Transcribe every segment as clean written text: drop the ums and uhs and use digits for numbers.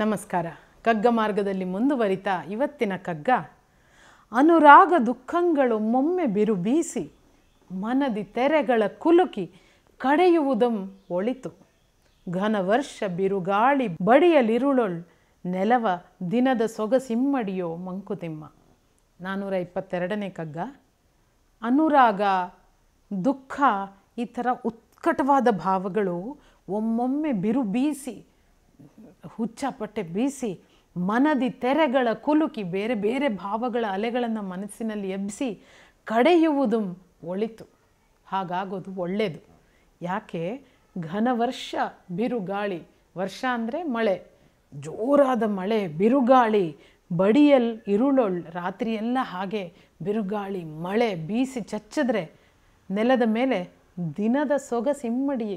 ನಮಸ್ಕಾರ. ಕಗ್ಗ ಮಾರ್ಗದಲ್ಲಿ ಮುಂದುವರಿತಾ ಇವತ್ತಿನ ಕಗ್ಗ, ಅನುರಾಗ ದುಃಖಗಳು ಮೊಮ್ಮೆ ಬಿರು ಬೀಸಿ ಮನದಿ ತೆರೆಗಳ ಕುಲುಕಿ ಕಡೆಯುವುದಂ ಒಳಿತು. ಘನ ವರ್ಷ ಬಿರುಗಾಳಿ ಬಡಿಯಲಿರುಳೊಳ್ ನೆಲವ ದಿನದ ಸೊಗಸಿಮ್ಮಡಿಯೋ ಮಂಕುತಿಮ್ಮ. 422ನೇ ಕಗ್ಗ. ಅನುರಾಗ, ದುಃಖ, ಈ ಥರ ಉತ್ಕಟವಾದ ಭಾವಗಳು ಒಮ್ಮೊಮ್ಮೆ ಬಿರು ಬೀಸಿ, ಹುಚ್ಚಾಪಟ್ಟೆ ಬೀಸಿ ಮನದಿ ತೆರೆಗಳ ಕುಲುಕಿ ಬೇರೆ ಬೇರೆ ಭಾವಗಳ ಅಲೆಗಳನ್ನು ಮನಸ್ಸಿನಲ್ಲಿ ಎಬ್ಬಿಸಿ ಕಡೆಯುವುದು ಒಳಿತು. ಹಾಗಾಗೋದು ಒಳ್ಳೆಯದು. ಯಾಕೆ? ಘನವರ್ಷ ಬಿರುಗಾಳಿ, ವರ್ಷ ಅಂದರೆ ಮಳೆ, ಜೋರಾದ ಮಳೆ, ಬಿರುಗಾಳಿ, ಬಡಿಯಲ್ ಇರುಳೊಳ್, ರಾತ್ರಿಯೆಲ್ಲ ಹಾಗೆ ಬಿರುಗಾಳಿ ಮಳೆ ಬೀಸಿ ಚಚ್ಚಿದ್ರೆ ನೆಲದ ಮೇಲೆ ದಿನದ ಸೊಗಸಿಮ್ಮಡಿ.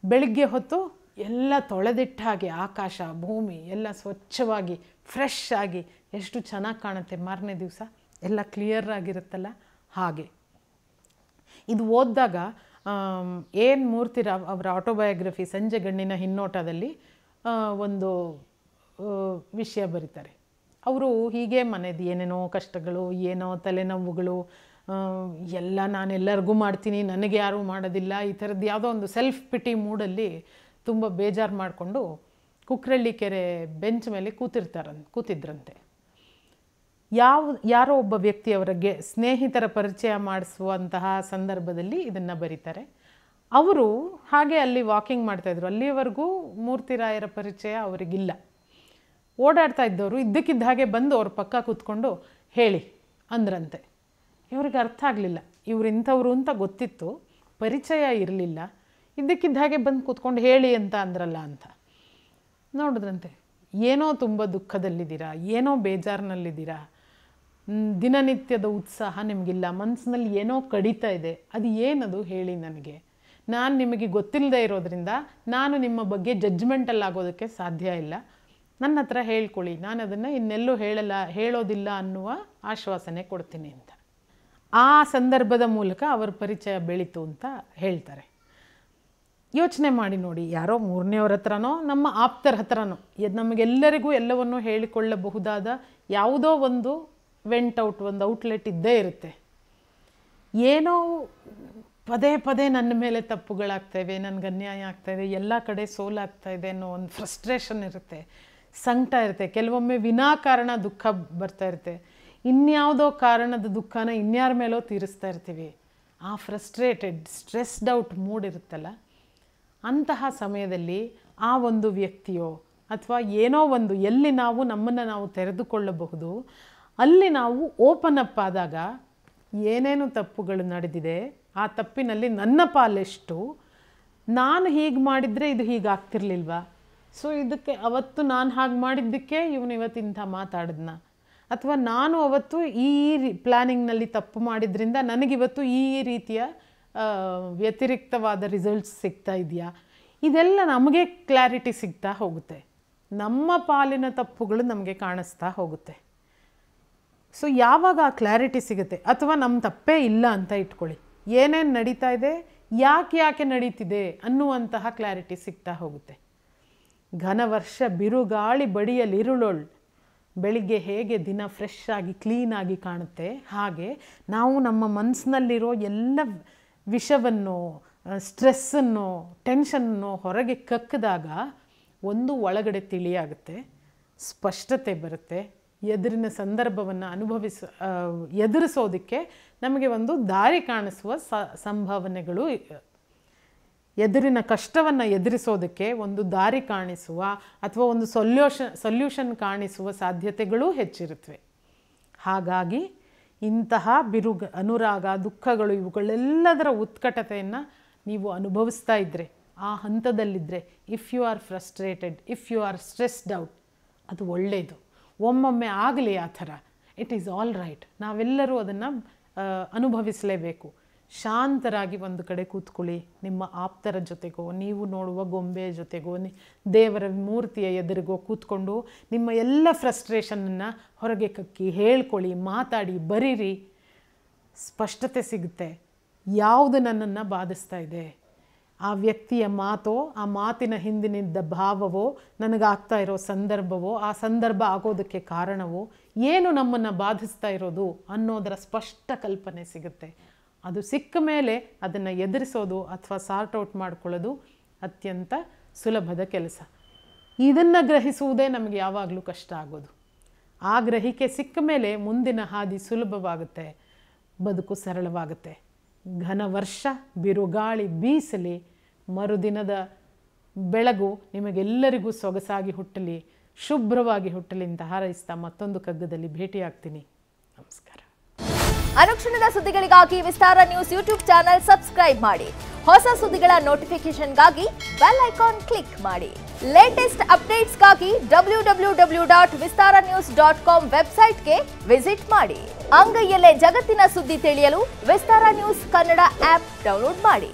ಬೆಳಿಗ್ಗೆ ಹೊತ್ತು ಎಲ್ಲ ತೊಳೆದಿಟ್ಟ ಹಾಗೆ ಆಕಾಶ ಭೂಮಿ ಎಲ್ಲ ಸ್ವಚ್ಛವಾಗಿ ಫ್ರೆಶ್ ಆಗಿ ಎಷ್ಟು ಚೆನ್ನಾಗಿ ಕಾಣುತ್ತೆ. ಮಾರನೇ ದಿವಸ ಎಲ್ಲ ಕ್ಲಿಯರ್ ಆಗಿರುತ್ತಲ್ಲ, ಹಾಗೆ ಇದು ಓದಿದಾಗ ಏನು ಮೂರ್ತಿರಾವ್ ಅವರ ಆಟೋಬಯೋಗ್ರಫಿ ಸಂಜೆ ಗಣ್ಣಿನ ಹಿನ್ನೋಟದಲ್ಲಿ ಒಂದು ವಿಷಯ ಬರೀತಾರೆ. ಅವರು ಹೀಗೆ ಮನೆದು ಏನೇನೋ ಕಷ್ಟಗಳು, ಏನೋ ತಲೆನೋವುಗಳು, ಎಲ್ಲ ನಾನೆಲ್ಲರಿಗೂ ಮಾಡ್ತೀನಿ, ನನಗೆ ಯಾರೂ ಮಾಡೋದಿಲ್ಲ, ಈ ಥರದ್ದು ಯಾವುದೋ ಒಂದು ಸೆಲ್ಫ್ ಪಿಟಿ ಮೂಡಲ್ಲಿ ತುಂಬ ಬೇಜಾರು ಮಾಡಿಕೊಂಡು ಕುಕ್ರಳ್ಳಿ ಕೆರೆ ಬೆಂಚ್ ಮೇಲೆ ಕೂತಿದ್ರಂತೆ. ಯಾರೋ ಒಬ್ಬ ವ್ಯಕ್ತಿಯವರಿಗೆ ಸ್ನೇಹಿತರ ಪರಿಚಯ ಮಾಡಿಸುವಂತಹ ಸಂದರ್ಭದಲ್ಲಿ ಇದನ್ನು ಬರೀತಾರೆ. ಅವರು ಹಾಗೆ ಅಲ್ಲಿ ವಾಕಿಂಗ್ ಮಾಡ್ತಾಯಿದ್ರು. ಅಲ್ಲಿವರೆಗೂ ಮೂರ್ತಿರಾಯರ ಪರಿಚಯ ಅವರಿಗಿಲ್ಲ. ಓಡಾಡ್ತಾ ಇದ್ದವರು ಇದ್ದಕ್ಕಿದ್ದ ಹಾಗೆ ಬಂದು ಅವ್ರ ಪಕ್ಕ ಕೂತ್ಕೊಂಡು ಹೇಳಿ ಅಂದ್ರಂತೆ. ಇವ್ರಿಗೆ ಅರ್ಥ ಆಗಲಿಲ್ಲ, ಇವ್ರು ಇಂಥವ್ರು ಅಂತ ಗೊತ್ತಿತ್ತು, ಪರಿಚಯ ಇರಲಿಲ್ಲ, ಇದ್ದಕ್ಕಿದ್ದ ಹಾಗೆ ಬಂದು ಕೂತ್ಕೊಂಡು ಹೇಳಿ ಅಂತ ಅಂದ್ರಲ್ಲ ಅಂತ ನೋಡಿದ್ರಂತೆ. ಏನೋ ತುಂಬ ದುಃಖದಲ್ಲಿದ್ದೀರಾ, ಏನೋ ಬೇಜಾರಿನಲ್ಲಿದ್ದೀರಾ, ದಿನನಿತ್ಯದ ಉತ್ಸಾಹ ನಿಮಗಿಲ್ಲ, ಮನಸ್ಸಿನಲ್ಲಿ ಏನೋ ಕಡಿತಾ ಇದೆ, ಅದು ಏನದು ಹೇಳಿ ನನಗೆ. ನಾನು ನಿಮಗೆ ಗೊತ್ತಿಲ್ಲದೆ ಇರೋದ್ರಿಂದ ನಾನು ನಿಮ್ಮ ಬಗ್ಗೆ ಜಡ್ಜ್ಮೆಂಟಲ್ಲಿ ಆಗೋದಕ್ಕೆ ಸಾಧ್ಯ ಇಲ್ಲ, ನನ್ನ ಹತ್ರ ಹೇಳ್ಕೊಳ್ಳಿ, ನಾನು ಅದನ್ನು ಇನ್ನೆಲ್ಲೂ ಹೇಳೋದಿಲ್ಲ ಅನ್ನುವ ಆಶ್ವಾಸನೆ ಕೊಡ್ತೀನಿ ಅಂತ. ಆ ಸಂದರ್ಭದ ಮೂಲಕ ಅವರ ಪರಿಚಯ ಬೆಳೀತು ಅಂತ ಹೇಳ್ತಾರೆ. ಯೋಚನೆ ಮಾಡಿ ನೋಡಿ, ಯಾರೋ ಮೂರನೇವ್ರ ಹತ್ರನೋ ನಮ್ಮ ಆಪ್ತರ ಹತ್ರನೋ ನಮಗೆಲ್ಲರಿಗೂ ಎಲ್ಲವನ್ನೂ ಹೇಳಿಕೊಳ್ಳಬಹುದಾದ ಯಾವುದೋ ಒಂದು ಒಂದು ಔಟ್ಲೆಟ್ ಇದ್ದೇ ಇರುತ್ತೆ. ಏನೋ ಪದೇ ಪದೇ ನನ್ನ ಮೇಲೆ ತಪ್ಪುಗಳಾಗ್ತಾಯಿವೆ, ನನಗೆ ಅನ್ಯಾಯ ಆಗ್ತಾಯಿದೆ, ಎಲ್ಲ ಕಡೆ ಸೋಲಾಗ್ತಾಯಿದೆ ಅನ್ನೋ ಒಂದು ಫ್ರಸ್ಟ್ರೇಷನ್ ಇರುತ್ತೆ, ಸಂಕಟ ಇರುತ್ತೆ. ಕೆಲವೊಮ್ಮೆ ವಿನಾಕಾರಣ ದುಃಖ ಬರ್ತಾ ಇರುತ್ತೆ, ಇನ್ಯಾವುದೋ ಕಾರಣದ ದುಃಖನ ಇನ್ಯಾರ ಮೇಲೋ ತೀರಿಸ್ತಾ ಇರ್ತೀವಿ. ಆ ಫ್ರಸ್ಟ್ರೇಟೆಡ್ ಸ್ಟ್ರೆಸ್ಡ್ ಔಟ್ ಮೂಡ್ ಇರುತ್ತಲ್ಲ, ಅಂತಹ ಸಮಯದಲ್ಲಿ ಆ ಒಂದು ವ್ಯಕ್ತಿಯೋ ಅಥವಾ ಏನೋ ಒಂದು ಎಲ್ಲಿ ನಾವು ನಮ್ಮನ್ನು ನಾವು ತೆರೆದುಕೊಳ್ಳಬಹುದು, ಅಲ್ಲಿ ನಾವು ಓಪನ್ ಅಪ್ ಆದಾಗ ಏನೇನು ತಪ್ಪುಗಳು ನಡೆದಿದೆ, ಆ ತಪ್ಪಿನಲ್ಲಿ ನನ್ನ ಪಾಲೆಷ್ಟು, ನಾನು ಹೀಗೆ ಮಾಡಿದರೆ ಇದು ಹೀಗಾಗ್ತಿರ್ಲಿಲ್ವಾ, ಸೊ ಇದಕ್ಕೆ ಅವತ್ತು ನಾನು ಹಾಗೆ ಮಾಡಿದ್ದಕ್ಕೆ ಇವನು ಇವತ್ತಿಂಥ ಮಾತಾಡಿದ್ನ, ಅಥವಾ ನಾನು ಅವತ್ತು ಈ ಪ್ಲ್ಯಾನಿಂಗ್ನಲ್ಲಿ ತಪ್ಪು ಮಾಡಿದ್ರಿಂದ ನನಗಿವತ್ತು ಈ ರೀತಿಯ ವ್ಯತಿರಿಕ್ತವಾದ ರಿಸಲ್ಟ್ಸ್ ಸಿಗ್ತಾ ಇದೆಯಾ, ಇದೆಲ್ಲ ನಮಗೆ ಕ್ಲಾರಿಟಿ ಸಿಗ್ತಾ ಹೋಗುತ್ತೆ. ನಮ್ಮ ಪಾಲಿನ ತಪ್ಪುಗಳು ನಮಗೆ ಕಾಣಿಸ್ತಾ ಹೋಗುತ್ತೆ. ಸೊ ಯಾವಾಗ ಆ ಕ್ಲಾರಿಟಿ ಸಿಗುತ್ತೆ, ಅಥವಾ ನಮ್ಮ ತಪ್ಪೇ ಇಲ್ಲ ಅಂತ ಇಟ್ಕೊಳ್ಳಿ, ಏನೇನು ನಡೀತಾ ಇದೆ, ಯಾಕೆ ನಡೀತಿದೆ ಅನ್ನುವಂತಹ ಕ್ಲಾರಿಟಿ ಸಿಗ್ತಾ ಹೋಗುತ್ತೆ. ಘನವರ್ಷ ಬಿರುಗಾಳಿ ಬಡಿಯಲಿರುಳೊಳ್, ಬೆಳಿಗ್ಗೆ ಹೇಗೆ ದಿನ ಫ್ರೆಶ್ ಆಗಿ ಕ್ಲೀನಾಗಿ ಕಾಣುತ್ತೆ, ಹಾಗೆ ನಾವು ನಮ್ಮ ಮನಸ್ಸಿನಲ್ಲಿರೋ ಎಲ್ಲ ವಿಷವನ್ನು, ಸ್ಟ್ರೆಸ್ಸನ್ನು, ಟೆನ್ಷನ್ನು ಹೊರಗೆ ಕಕ್ಕಿದಾಗ ಒಂದು ಒಳಗಡೆ ತಿಳಿಯಾಗುತ್ತೆ, ಸ್ಪಷ್ಟತೆ ಬರುತ್ತೆ, ಎದುರಿನ ಸಂದರ್ಭವನ್ನು ಎದುರಿಸೋದಕ್ಕೆ ನಮಗೆ ಒಂದು ದಾರಿ ಕಾಣಿಸುವ ಸಂಭಾವನೆಗಳು, ಎದುರಿನ ಕಷ್ಟವನ್ನು ಎದುರಿಸೋದಕ್ಕೆ ಒಂದು ದಾರಿ ಕಾಣಿಸುವ ಅಥವಾ ಒಂದು ಸೊಲ್ಯೂಷನ್ ಕಾಣಿಸುವ ಸಾಧ್ಯತೆಗಳೂ ಹೆಚ್ಚಿರುತ್ತವೆ. ಹಾಗಾಗಿ ಇಂತಹ ಅನುರಾಗ, ದುಃಖಗಳು, ಇವುಗಳೆಲ್ಲದರ ಉತ್ಕಟತೆಯನ್ನು ನೀವು ಅನುಭವಿಸ್ತಾ ಇದ್ದರೆ, ಆ ಹಂತದಲ್ಲಿದ್ದರೆ, if you are frustrated, if you are stressed out, ಅದು ಒಳ್ಳೆಯದು. ಒಮ್ಮೊಮ್ಮೆ ಆಗಲಿ ಆ ಥರ, ಇಟ್ ಈಸ್ ಆಲ್ ರೈಟ್. ನಾವೆಲ್ಲರೂ ಅದನ್ನು ಅನುಭವಿಸಲೇಬೇಕು. ಶಾಂತರಾಗಿ ಒಂದು ಕಡೆ ಕೂತ್ಕೊಳ್ಳಿ, ನಿಮ್ಮ ಆಪ್ತರ ಜೊತೆಗೋ, ನೀವು ನೋಡುವ ಗೊಂಬೆಯ ಜೊತೆಗೋ, ದೇವರ ಮೂರ್ತಿಯ ಎದುರಿಗೋ ಕೂತ್ಕೊಂಡು ನಿಮ್ಮ ಎಲ್ಲ ಫ್ರಸ್ಟ್ರೇಷನನ್ನು ಹೊರಗೆ ಕಕ್ಕಿ ಹೇಳ್ಕೊಳ್ಳಿ, ಮಾತಾಡಿ, ಬರೀರಿ. ಸ್ಪಷ್ಟತೆ ಸಿಗುತ್ತೆ. ಯಾವುದು ನನ್ನನ್ನು ಬಾಧಿಸ್ತಾ ಇದೆ, ಆ ವ್ಯಕ್ತಿಯ ಮಾತೋ, ಆ ಮಾತಿನ ಹಿಂದಿನಿದ್ದ ಭಾವವೋ, ನನಗಾಗ್ತಾ ಇರೋ ಸಂದರ್ಭವೋ, ಆ ಸಂದರ್ಭ ಆಗೋದಕ್ಕೆ ಕಾರಣವೋ, ಏನು ನಮ್ಮನ್ನು ಬಾಧಿಸ್ತಾ ಇರೋದು ಅನ್ನೋದರ ಸ್ಪಷ್ಟ ಕಲ್ಪನೆ ಸಿಗುತ್ತೆ. ಅದು ಸಿಕ್ಕ ಮೇಲೆ ಅದನ್ನು ಎದುರಿಸೋದು ಅಥವಾ ಸಾರ್ಟ್ ಔಟ್ ಮಾಡ್ಕೊಳ್ಳೋದು ಅತ್ಯಂತ ಸುಲಭದ ಕೆಲಸ. ಇದನ್ನು ಗ್ರಹಿಸುವುದೇ ನಮಗೆ ಯಾವಾಗಲೂ ಕಷ್ಟ ಆಗೋದು. ಆ ಗ್ರಹಿಕೆ ಸಿಕ್ಕ ಮೇಲೆ ಮುಂದಿನ ಹಾದಿ ಸುಲಭವಾಗುತ್ತೆ, ಬದುಕು ಸರಳವಾಗುತ್ತೆ. ಘನ ವರ್ಷ ಬಿರುಗಾಳಿ ಬೀಸಲಿ, ಮರುದಿನದ ಬೆಳಗು ನಿಮಗೆಲ್ಲರಿಗೂ ಸೊಗಸಾಗಿ ಹುಟ್ಟಲಿ, ಶುಭ್ರವಾಗಿ ಹುಟ್ಟಲಿ ಅಂತ ಹಾರೈಸ್ತಾ ಮತ್ತೊಂದು ಕಗ್ಗದಲ್ಲಿ ಭೇಟಿಯಾಗ್ತೀನಿ. ನಮಸ್ಕಾರ. ಅನುಕ್ಷಣದ ಸುದ್ದಿಗಳಿಗಾಗಿ ವಿಸ್ತಾರ ನ್ಯೂಸ್ ಯೂಟ್ಯೂಬ್ ಚಾನೆಲ್ ಸಬ್ಸ್ಕ್ರೈಬ್ ಮಾಡಿ. ಹೊಸ ಸುದ್ದಿಗಳ ನೋಟಿಫಿಕೇಶನ್ಗಾಗಿ ಬೆಲ್ ಐಕಾನ್ ಕ್ಲಿಕ್ ಮಾಡಿ. ಲೇಟೆಸ್ಟ್ ಅಪ್ಡೇಟ್ಸ್ಗಾಗಿ www.vistaranews.com ವೆಬ್ಸೈಟ್ಗೆ ವಿಸಿಟ್ ಮಾಡಿ. ಅಂಗೈಯಲ್ಲೇ ಜಗತ್ತಿನ ಸುದ್ದಿ ತಿಳಿಯಲು ವಿಸ್ತಾರ ನ್ಯೂಸ್ ಕನ್ನಡ ಆಪ್ ಡೌನ್ಲೋಡ್ ಮಾಡಿ.